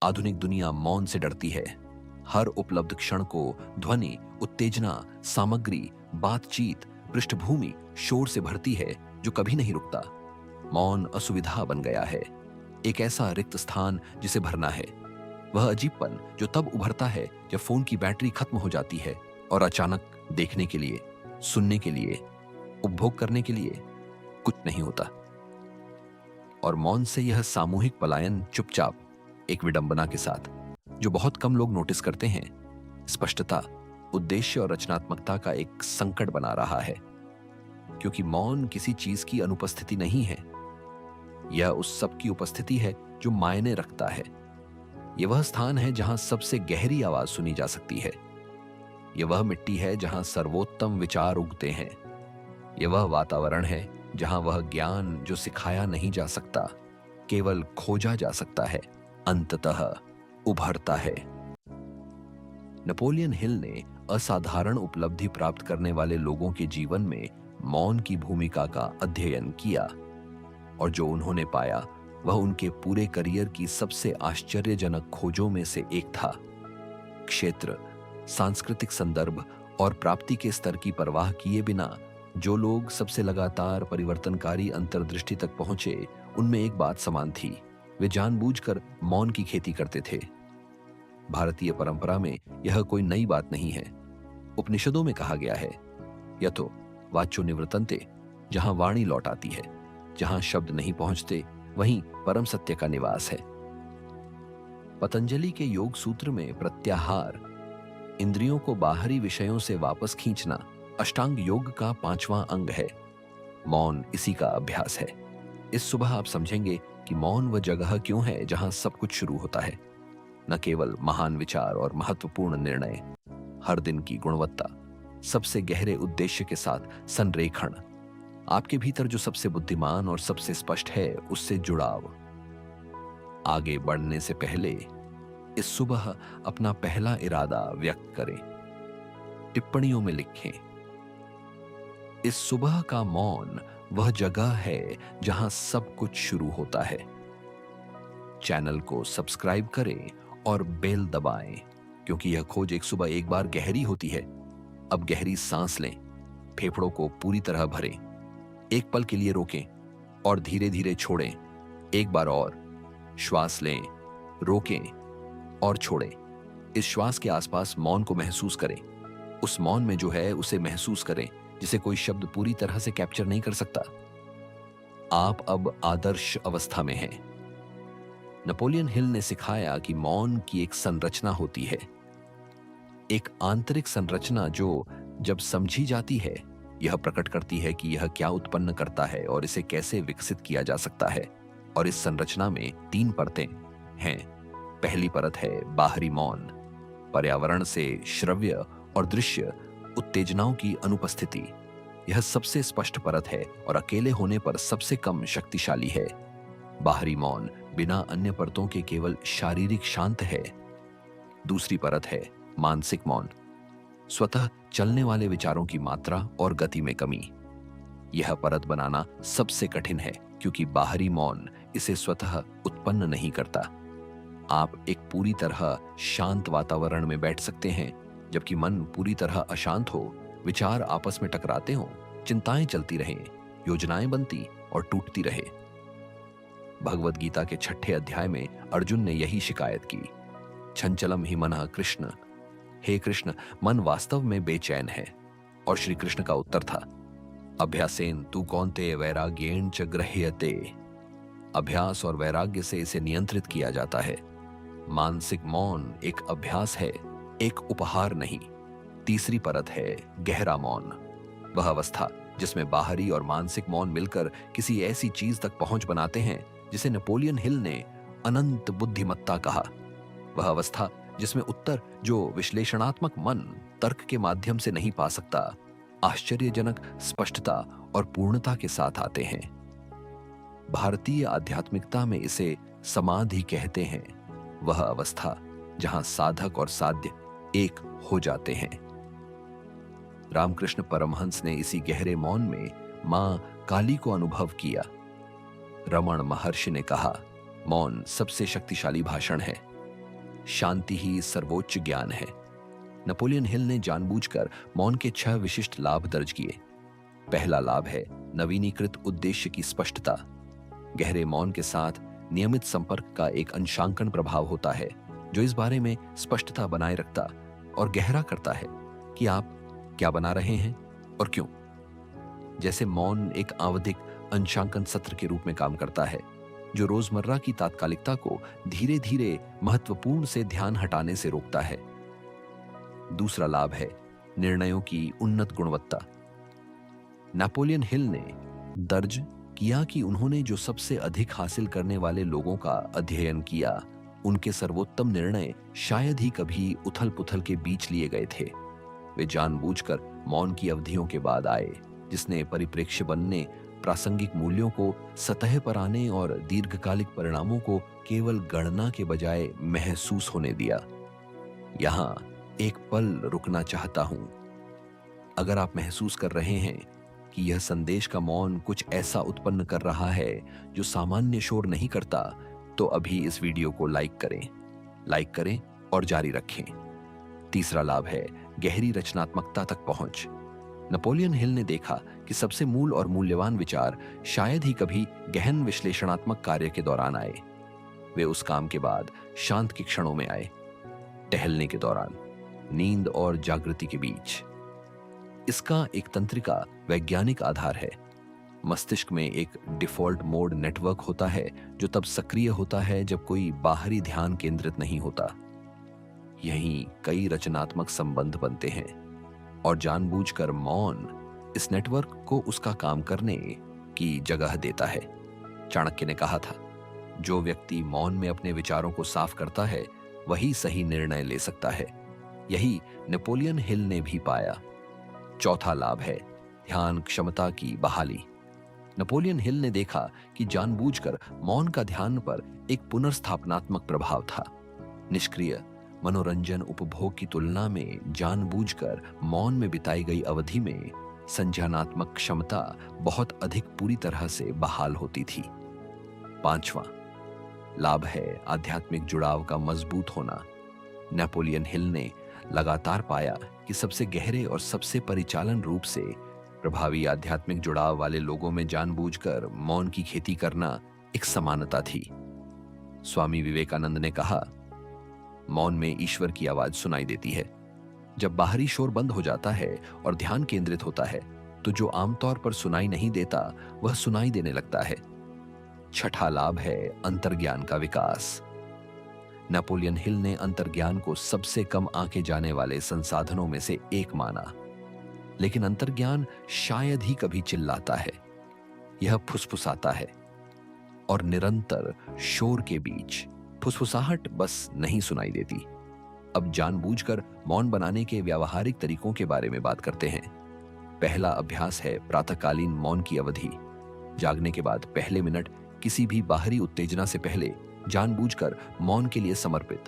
आधुनिक दुनिया मौन से डरती है। हर उपलब्ध क्षण को ध्वनि, उत्तेजना, सामग्री, बातचीत, पृष्ठभूमि, शोर से भरती है जो कभी नहीं रुकता। मौन असुविधा बन गया है, एक ऐसा रिक्त स्थान जिसे भरना है। वह अजीबपन जो तब उभरता है जब फोन की बैटरी खत्म हो जाती है और अचानक देखने के लिए, सुनने के लिए, उपभोग करने के लिए कुछ नहीं होता। और मौन से यह सामूहिक पलायन चुपचाप, एक विडंबना के साथ, जो बहुत कम लोग नोटिस करते हैं, स्पष्टता, उद्देश्य और रचनात्मकता का एक संकट बना रहा है। क्योंकि मौन किसी चीज की अनुपस्थिति नहीं है, यह उस सब की उपस्थिति है जो मायने रखता है। यह वह स्थान है जहां सबसे गहरी आवाज सुनी जा सकती है। यह वह मिट्टी है जहां सर्वोत्तम विचार उगते हैं। यह वह वातावरण है जहां वह ज्ञान जो सिखाया नहीं जा सकता, केवल खोजा जा सकता है, अंततः उभरता है। नेपोलियन हिल ने असाधारण उपलब्धि प्राप्त करने वाले लोगों के जीवन में मौन की भूमिका का अध्ययन किया, और जो उन्होंने पाया वह उनके पूरे करियर की सबसे आश्चर्यजनक खोजों में से एक था। क्षेत्र, सांस्कृतिक संदर्भ और प्राप्ति के स्तर की परवाह किए बिना जो लोग सबसे लगातार परिवर्तनकारी अंतर्दृष्टि तक पहुंचे, उनमें एक बात समान थी, वे जानबूझकर मौन की खेती करते थे। भारतीय परंपरा में यह कोई नई बात नहीं है। उपनिषदों में कहा गया है, यतो वाचो निवर्तन्ते, जहां वाणी लौट आती है, जहां शब्द नहीं पहुंचते, वहीं परम सत्य का निवास है। पतंजलि के योग सूत्र में प्रत्याहार, इंद्रियों को बाहरी विषयों से वापस खींचना, अष्टांग योग का 5वां अंग है। मौन इसी का अभ्यास है। इस सुबह आप समझेंगे कि मौन वह जगह क्यों है जहां सब कुछ शुरू होता है। न केवल महान विचार और महत्वपूर्ण निर्णय, हर दिन की गुणवत्ता, सबसे गहरे उद्देश्य के साथ संरेखण, आपके भीतर जो सबसे बुद्धिमान और सबसे स्पष्ट है उससे जुड़ाव। आगे बढ़ने से पहले इस सुबह अपना पहला इरादा व्यक्त करें, टिप्पणियों में लिखें। इस सुबह का मौन वह जगह है जहां सब कुछ शुरू होता है। चैनल को सब्सक्राइब करें और बेल दबाएं, क्योंकि यह खोज एक सुबह एक बार गहरी होती है। अब गहरी सांस लें, फेफड़ों को पूरी तरह भरें, एक पल के लिए रोकें और धीरे धीरे छोड़ें। एक बार और श्वास लें, रोकें और छोड़ें। इस श्वास के आसपास मौन को महसूस करें। उस मौन में जो है उसे महसूस करें जिसे कोई शब्द पूरी तरह से कैप्चर नहीं कर सकता। आप अब आदर्श अवस्था में हैं। नेपोलियन हिल ने सिखाया कि मौन की एक संरचना होती है, एक आंतरिक संरचना जो जब समझी जाती है, यह प्रकट करती है कि यह क्या उत्पन्न करता है और इसे कैसे विकसित किया जा सकता है। और इस संरचना में 3 परतें हैं। पहली परत है बाहरी मौन, पर्यावरण से श्रव्य और दृश्य उत्तेजनाओं की अनुपस्थिति। यह सबसे स्पष्ट परत है और अकेले होने पर सबसे कम शक्तिशाली है। बाहरी मौन बिना अन्य परतों के केवल शारीरिक शांत है। दूसरी परत है मानसिक मौन, स्वतः चलने वाले विचारों की मात्रा और गति में कमी। यह परत बनाना सबसे कठिन है क्योंकि बाहरी मौन इसे स्वतः उत्पन्न नहीं करता। आप एक पूरी तरह शांत वातावरण में बैठ सकते हैं, जबकि मन पूरी तरह अशांत हो, विचार आपस में टकराते हों, चिंताएं चलती रहें, योजनाएं बनती और टूटती रहे। भगवद गीता के 6ठे अध्याय में अर्जुन ने यही शिकायत की, छंचलम ही मनः कृष्ण, हे कृष्ण, मन वास्तव में बेचैन है। और श्री कृष्ण का उत्तर था, अभ्यासेन तु कौन्तेय वैराग्येण च गृह्यते। अभ्यास और वैराग्य से इसे नियंत्रित किया जाता है। मानसिक मौन एक अभ्यास है, एक उपहार नहीं। तीसरी परत है गहरा मौन, वह अवस्था जिसमें बाहरी और मानसिक मौन मिलकर किसी ऐसी चीज तक पहुंच बनाते हैं जिसे नेपोलियन हिल ने अनंत बुद्धिमत्ता कहा। वह अवस्था जिसमें उत्तर जो विश्लेषणात्मक मन तर्क के माध्यम से नहीं पा सकता, आश्चर्यजनक स्पष्टता और पूर्णता के साथ आते हैं। भारतीय आध्यात्मिकता में इसे समाधि कहते हैं, वह अवस्था जहां साधक और साध्य एक हो जाते हैं। रामकृष्ण परमहंस ने इसी गहरे मौन में मां काली को अनुभव किया। रमण महर्षि ने कहा, मौन सबसे शक्तिशाली भाषण है। शांति ही सर्वोच्च ज्ञान है। नेपोलियन हिल ने जानबूझकर मौन के 6 विशिष्ट लाभ दर्ज किए। पहला लाभ है नवीनीकृत उद्देश्य की स्पष्टता। गहरे मौन के साथ नियमित संपर्क का एक अंशांकन प्रभाव होता है जो इस बारे में स्पष्टता बनाए रखता और गहरा करता है कि आप क्या बना रहे हैं और क्यों। जैसे मौन एक आवधिक अंशांकन सत्र के रूप में काम करता है जो रोजमर्रा की तात्कालिकता को धीरे धीरे महत्वपूर्ण से ध्यान हटाने से रोकता है। दूसरा लाभ है निर्णयों की उन्नत गुणवत्ता। नेपोलियन हिल ने दर्ज किया कि उन्होंने जो सबसे अधिक हासिल करने वाले लोगों का अध्ययन किया, उनके सर्वोत्तम निर्णय शायद ही कभी उथल पुथल के बीच लिए गए थे। वे जानबूझकर मौन की अवधियों के बाद आए, जिसने परिप्रेक्ष्य बनने, प्रासंगिक मूल्यों को सतह पर आने और दीर्घकालिक परिणामों को केवल गणना के बजाय महसूस होने दिया। यहां एक पल रुकना चाहता हूं। अगर आप महसूस कर रहे हैं कि यह संदेश का मौन कुछ ऐसा उत्पन्न कर रहा है जो सामान्य शोर नहीं करता, तो अभी इस वीडियो को लाइक करें और जारी रखें। तीसरा लाभ है गहरी रचनात्मकता तक पहुंच। नेपोलियन हिल ने देखा कि सबसे मूल और मूल्यवान विचार शायद ही कभी गहन विश्लेषणात्मक कार्य के दौरान आए। वे उस काम के बाद शांत के क्षणों में आए, टहलने के दौरान, नींद और जागृति के बीच। इसका एक तंत्रिका वैज्ञानिक आधार है। मस्तिष्क में एक डिफॉल्ट मोड नेटवर्क होता है जो तब सक्रिय होता है जब कोई बाहरी ध्यान केंद्रित नहीं होता। यहीं कई रचनात्मक संबंध बनते हैं और जानबूझकर मौन इस नेटवर्क को उसका काम करने की जगह देता है। चाणक्य ने कहा था, जो व्यक्ति मौन में अपने विचारों को साफ करता है वही सही निर्णय ले सकता है। यही नेपोलियन हिल ने भी पाया। चौथा लाभ है ध्यान क्षमता की बहाली। नेपोलियन हिल ने देखा कि जानबूझकर मौन का ध्यान पर एक पुनर्स्थापनात्मक प्रभाव था। निष्क्रिय मनोरंजन उपभोग की तुलना में जानबूझकर मौन में बिताई गई अवधि में संज्ञानात्मक क्षमता बहुत अधिक पूरी तरह से बहाल होती थी। पांचवा लाभ है आध्यात्मिक जुड़ाव का मजबूत होना। नेपोलियन हिल ने लगातार पाया कि सबसे गहरे और सबसे परिचालन रूप से प्रभावी आध्यात्मिक जुड़ाव वाले लोगों में जानबूझकर मौन की खेती करना एक समानता थी। स्वामी विवेकानंद ने कहा, मौन में ईश्वर की आवाज सुनाई देती है। जब बाहरी शोर बंद हो जाता है और ध्यान केंद्रित होता है तो जो आमतौर पर सुनाई नहीं देता वह सुनाई देने लगता है। छठा लाभ है अंतर्ज्ञान का विकास। नेपोलियन हिल ने अंतर्ज्ञान को सबसे कम आंके जाने वाले संसाधनों में से एक माना। लेकिन अंतर्ज्ञान शायद ही कभी चिल्लाता है। यह फुसफुसाता है और निरंतर शोर के बीच फुसफुसाहट बस नहीं सुनाई देती। अब जानबूझकर मौन बनाने के व्यावहारिक तरीकों के बारे में बात करते हैं। पहला अभ्यास है प्रातःकालीन मौन की अवधि। जागने के बाद पहले मिनट किसी भी बाहरी उत्तेजना से पहले जानबूझकर मौन के लिए समर्पित।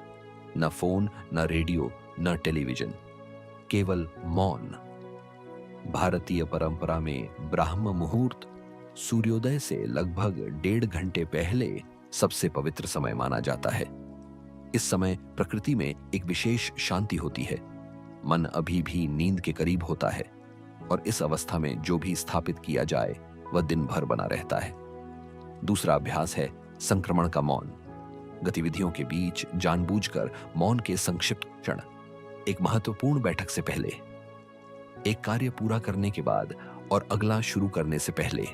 न फोन, न रेडियो, न टेलीविजन, केवल मौन। भारतीय परंपरा में ब्राह्म मुहूर्त सूर्योदय से लगभग 1.5 घंटे पहले सबसे पवित्र समय माना जाता है। इस समय प्रकृति में एक विशेष शांति होती है। मन अभी भी नींद के करीब होता है और इस अवस्था में जो भी स्थापित किया जाए वह दिन भर बना रहता है। दूसरा अभ्यास है संक्रमण का मौन। गतिविधियों के बीच जानबूझकर मौन के संक्षिप्त क्षण। एक महत्वपूर्ण बैठक से पहले, एक कार्य पूरा करने के बाद और अगला शुरू करने से पहले।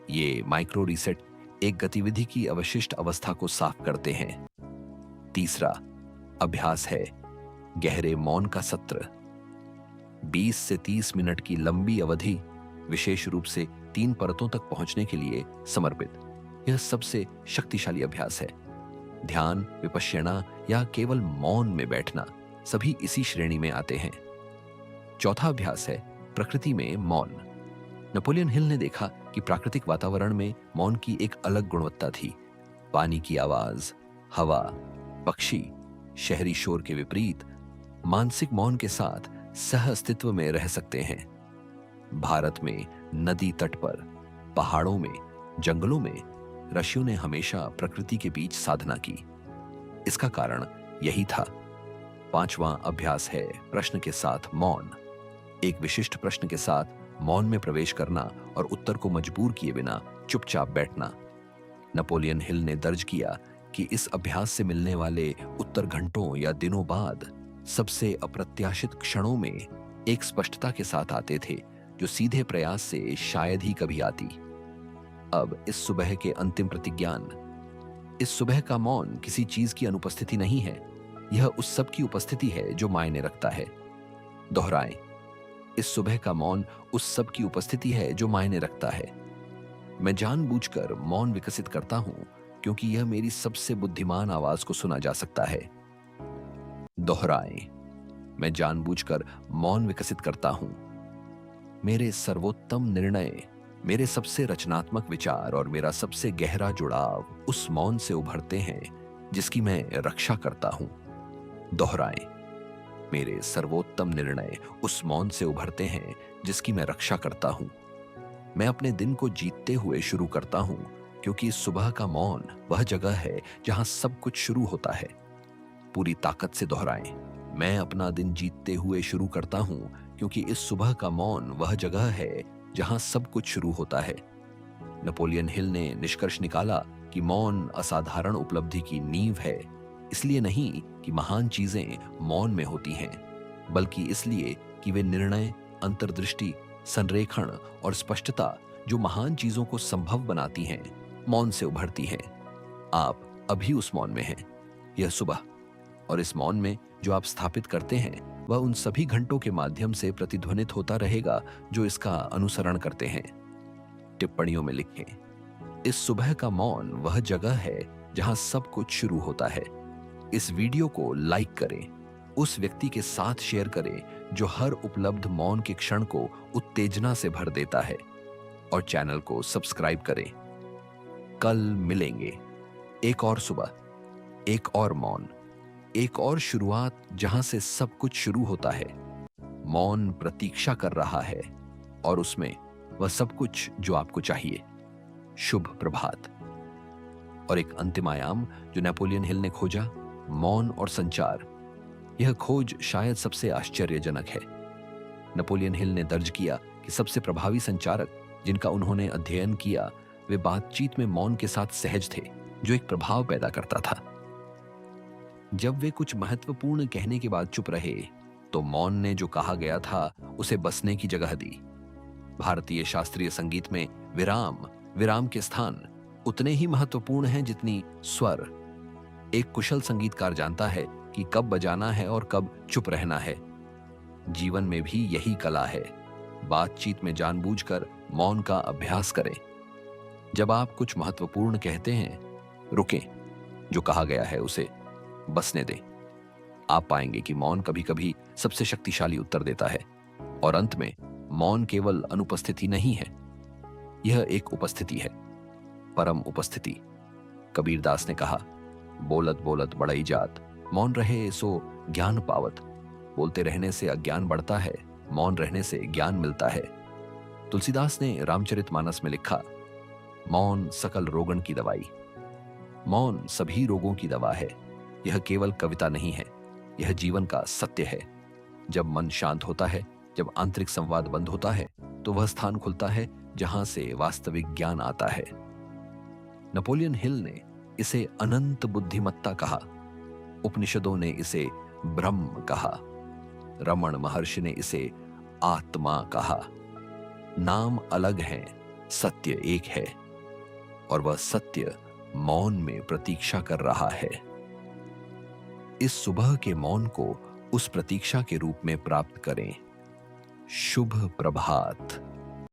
ये माइक्रो रीसेट एक गतिविधि की अवशिष्ट अवस्था को साफ करते हैं। तीसरा अभ्यास है गहरे मौन का सत्र। 20 से 30 मिनट की लंबी अवधि, विशेष रूप से 3 परतों तक पहुंचने के लिए समर्पित। यह सबसे शक्तिशाली अभ्यास है। ध्यान, विपश्यना या केवल मौन में बैठना सभी इसी श्रेणी में आते हैं। चौथा अभ्यास है प्रकृति में मौन। नेपोलियन हिल ने देखा कि प्राकृतिक वातावरण में मौन की एक अलग गुणवत्ता थी। पानी की आवाज, हवा, पक्षी, शहरी शोर के विपरीत मानसिक मौन के साथ सह अस्तित्व में रह सकते हैं। भारत में नदी तट पर, पहाड़ों में, जंगलों में ऋषियों ने हमेशा प्रकृति के बीच साधना की। इसका कारण यही था। पांचवां अभ्यास है प्रश्न के साथ मौन। एक विशिष्ट प्रश्न के साथ मौन में प्रवेश करना और उत्तर को मजबूर किए बिना चुपचाप बैठना। नेपोलियन हिल ने दर्ज किया कि इस अभ्यास से मिलने वाले उत्तर घंटों या दिनों बाद सबसे अप्रत्याशित क्षणों में एक स्पष्टता के साथ आते थे जो सीधे प्रयास से शायद ही कभी आती। अब इस सुबह के अंतिम प्रतिज्ञान। इस सुबह का मौन किसी चीज की अनुपस्थिति नहीं है, यह उस सब की उपस्थिति है जो मायने रखता है। दोहराएं, इस सुबह का मौन उस सब की उपस्थिति है जो मायने रखता है। मैं जानबूझकर मौन विकसित करता हूं क्योंकि यह मेरी सबसे बुद्धिमान आवाज को सुना जा सकता है। दोहराएं, मैं जानबूझकर मौन विकसित करता हूं। मेरे सर्वोत्तम निर्णय, मेरे सबसे रचनात्मक विचार और मेरा सबसे गहरा जुड़ाव उस मौन से उभरते हैं जिसकी मैं रक्षा करता हूं। दोहराएं, मेरे सर्वोत्तम निर्णय उस मौन से उभरते हैं जिसकी मैं रक्षा करता हूं। मैं अपने दिन को जीतते हुए शुरू करता हूं क्योंकि इस सुबह का मौन वह जगह है जहां सब कुछ शुरू होता है। पूरी ताकत से दोहराएं, मैं अपना दिन जीतते हुए शुरू करता हूं क्योंकि इस सुबह का मौन वह जगह है जहां सब कुछ शुरू होता है। नेपोलियन हिल ने निष्कर्ष निकाला कि मौन असाधारण उपलब्धि की नींव है, इसलिए नहीं कि महान चीजें मौन में होती हैं, बल्कि इसलिए कि वे निर्णय, अंतर्दृष्टि, संरेखण और स्पष्टता जो महान चीजों को संभव बनाती हैं, मौन से उभरती हैं। आप अभी उस मौन में हैं, यह सुबह, और इस मौन में जो आप स्थापित करते हैं वह उन सभी घंटों के माध्यम से प्रतिध्वनित होता रहेगा जो इसका अनुसरण करते हैं। टिप्पणियों में लिखें, इस सुबह का मौन वह जगह है जहां सब कुछ शुरू होता है। इस वीडियो को लाइक करें, उस व्यक्ति के साथ शेयर करें जो हर उपलब्ध मौन के क्षण को उत्तेजना से भर देता है, और चैनल को सब्सक्राइब करें। कल मिलेंगे, एक और सुबह, एक और मौन, एक और शुरुआत जहां से सब कुछ शुरू होता है। मौन प्रतीक्षा कर रहा है और उसमें वह सब कुछ जो आपको चाहिए। शुभ प्रभात। और एक अंतिम आयाम जो नेपोलियन हिल ने खोजा, मौन और संचार। यह खोज शायद सबसे आश्चर्यजनक है। नेपोलियन हिल ने दर्ज किया कि सबसे प्रभावी संचारक जिनका उन्होंने अध्ययन किया वे बातचीत में मौन के साथ सहज थे, जो एक प्रभाव पैदा करता था। जब वे कुछ महत्वपूर्ण कहने के बाद चुप रहे तो मौन ने जो कहा गया था उसे बसने की जगह दी। भारतीय शास्त्रीय संगीत में विराम के स्थान उतने ही महत्वपूर्ण हैं जितनी स्वर। एक कुशल संगीतकार जानता है कि कब बजाना है और कब चुप रहना है। जीवन में भी यही कला है। बातचीत में जानबूझकर मौन का अभ्यास करें। जब आप कुछ महत्वपूर्ण कहते हैं, रुकें, जो कहा गया है उसे बसने दें। आप पाएंगे कि मौन कभी कभी सबसे शक्तिशाली उत्तर देता है। और अंत में मौन केवल अनुपस्थिति नहीं है, यह एक उपस्थिति है, परम उपस्थिति। कबीरदास ने कहा, बोलत बोलत बढ़ई जात, मौन रहे सो ज्ञान पावत। बोलते रहने से अज्ञान बढ़ता है, मौन रहने से ज्ञान मिलता है। तुलसीदास ने रामचरितमानस में लिखा, मौन सकल रोगन की दवाई। मौन सभी रोगों की दवा है। यह केवल कविता नहीं है, यह जीवन का सत्य है। जब मन शांत होता है, जब आंतरिक संवाद बंद होता है, तो वह स्थान खुलता है जहां से वास्तविक ज्ञान आता है। नेपोलियन हिल ने इसे अनंत बुद्धिमत्ता कहा। उपनिषदों ने इसे ब्रह्म कहा। रमण महर्षि ने इसे आत्मा कहा। नाम अलग हैं, सत्य एक है, और वह सत्य मौन में प्रतीक्षा कर रहा है। इस सुबह के मौन को उस प्रतीक्षा के रूप में प्राप्त करें। शुभ प्रभात।